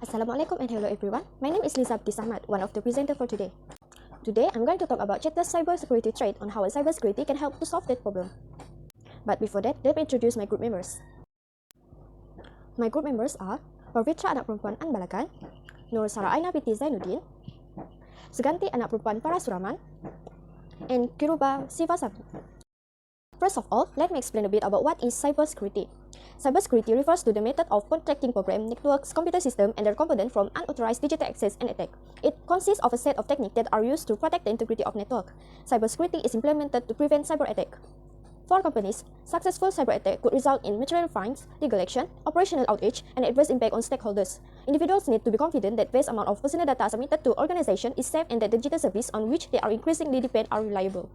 Assalamualaikum and hello everyone. My name is Liza Ahmad, one of the presenters for today. Today, I'm going to talk about Chatter's cybersecurity threat on how cybersecurity can help to solve that problem. But before that, let me introduce my group members. My group members are Pavitra anak perempuan Anbalakan, Nur Sarah Aina Piti Zainuddin, Suganti anak perempuan Parasuraman, and Kiruba Sivasabi. First of all, let me explain a bit about what is cybersecurity. Cybersecurity refers to the method of protecting program, networks, computer system, and their component from unauthorized digital access and attack. It consists of a set of techniques that are used to protect the integrity of network. Cybersecurity is implemented to prevent cyber attack. For companies, successful cyber attack could result in material fines, legal action, operational outage, and adverse impact on stakeholders. Individuals need to be confident that vast amount of personal data submitted to organization is safe and that the digital service on which they are increasingly depend are reliable.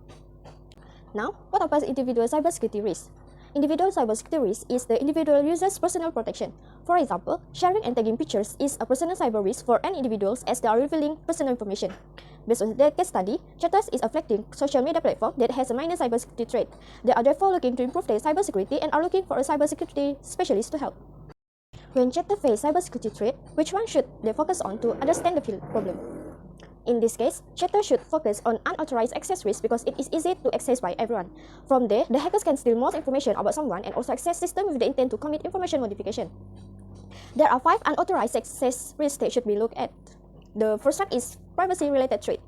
Now, what about individual cybersecurity risk? Individual cybersecurity risk is the individual user's personal protection. For example, sharing and tagging pictures is a personal cyber risk for any individuals as they are revealing personal information. Based on that case study, Chatters is a fledgling social media platform that has a minor cybersecurity threat. They are therefore looking to improve their cybersecurity and are looking for a cybersecurity specialist to help. When Chatter face cybersecurity threat, which one should they focus on to understand the problem? In this case, Chatter should focus on unauthorized access risk because it is easy to access by everyone. From there, the hackers can steal more information about someone and also access system with the intent to commit information modification. There are 5 unauthorized access risks that should be looked at. The first one is privacy-related threat.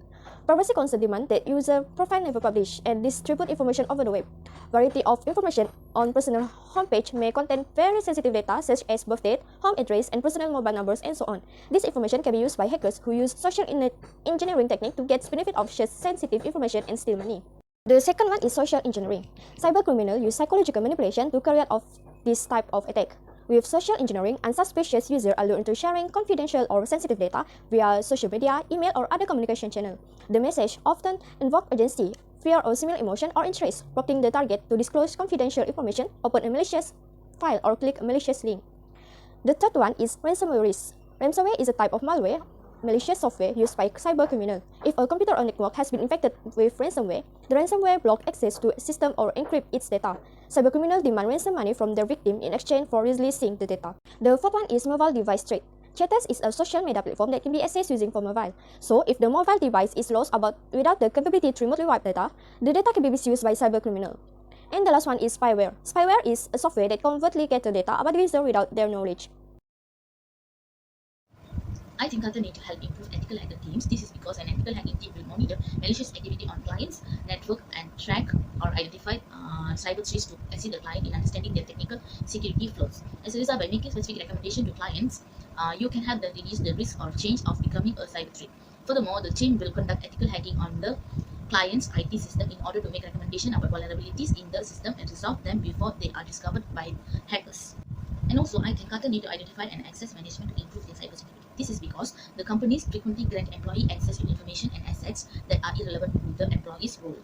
Privacy concerns demand that user profile never publish and distribute information over the web. Variety of information on personal homepage may contain very sensitive data such as birth date, home address, and personal mobile numbers, and so on. This information can be used by hackers who use social engineering technique to get benefit of such sensitive information and steal money. The second one is social engineering. Cybercriminals use psychological manipulation to carry out this type of attack. With social engineering, unsuspicious users are lured into sharing confidential or sensitive data via social media, email, or other communication channel. The message often invoke urgency, fear, or similar emotion or interest, prompting the target to disclose confidential information, open a malicious file, or click a malicious link. The third one is ransomware risk. Ransomware is a type of malware, malicious software used by cybercriminals. If a computer or network has been infected with ransomware, the ransomware blocks access to a system or encrypt its data. Cybercriminals demand ransom money from their victim in exchange for releasing the data. The fourth one is mobile device threat. Chatters is a social media platform that can be accessed using for mobile. So, if the mobile device is lost without the capability to remotely wipe data, the data can be misused by cybercriminals. And the last one is spyware. Spyware is a software that covertly gathers data about the user without their knowledge. I think other need to help improve ethical hacker teams. This is because an ethical hacking team will monitor malicious activity on clients' network and track or identify cyber threats to assist the client in understanding their technical security flaws. As a result, by making specific recommendation to clients, you can help them reduce the risk or change of becoming a cyber threat. Furthermore, the team will conduct ethical hacking on the client's IT system in order to make recommendation about vulnerabilities in the system and resolve them before they are discovered by hackers. And also, I think Qatar need to identify and access management to improve their cybersecurity. This is because the companies frequently grant employee access to information and assets that are irrelevant to the employee's role.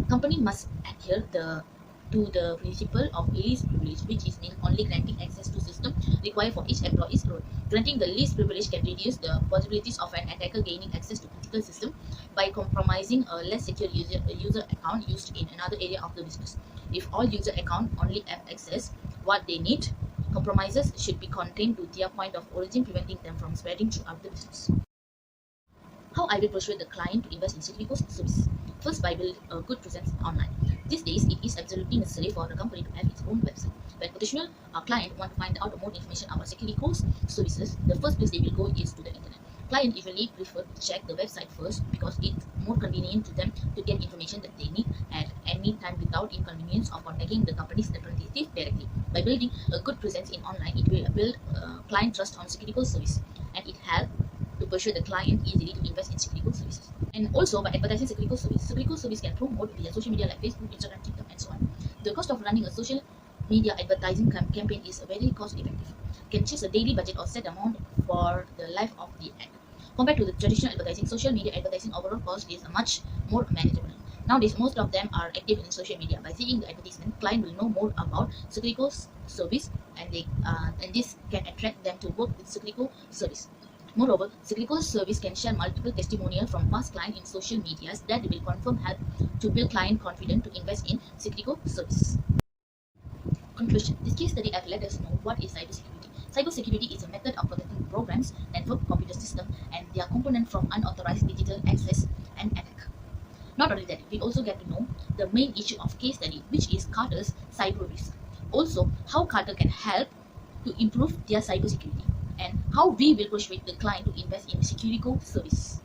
Company must adhere to the principle of least privilege, which is only granting access to system required for each employee's role. Granting the least privilege can reduce the possibilities of an attacker gaining access to critical system by compromising a less secure user account used in another area of the business. If all user account only have access what they need, compromises should be contained to their point of origin, preventing them from spreading throughout the business. How I will persuade the client to invest in security services? First, by building a good presence online. These days, it is absolutely necessary for the company to have its own website. When potential client want to find out more information about security services, the first place they will go is to the internet. Clients usually prefer to check the website first because it's more convenient to them to get information that they need at any time without inconvenience of contacting the company's representative directly. By building a good presence in online, it will build client trust on security service, and it helps to persuade the client easily to invest in security services. And also by advertising security service can promote via social media like Facebook, Instagram, TikTok, and so on. The cost of running a social media advertising campaign is very cost effective. Can choose a daily budget or set amount for the life of the ad. Compared to the traditional advertising, social media advertising overall cost is much more manageable. Nowadays, most of them are active in social media. By seeing the advertisement, client will know more about security service, and this can attract them to work with security service. Moreover, security service can share multiple testimonials from past clients in social medias that will confirm help to build client confidence to invest in security services. Conclusion. This case study have let us know what is cybersecurity. Cybersecurity is a method of protecting programs, network, computer system, and their component from unauthorized digital access and attack. Not only that, we also get to know the main issue of case study, which is Carter's cyber risk. Also, how Carter can help to improve their cybersecurity, and how we will persuade the client to invest in Securico service.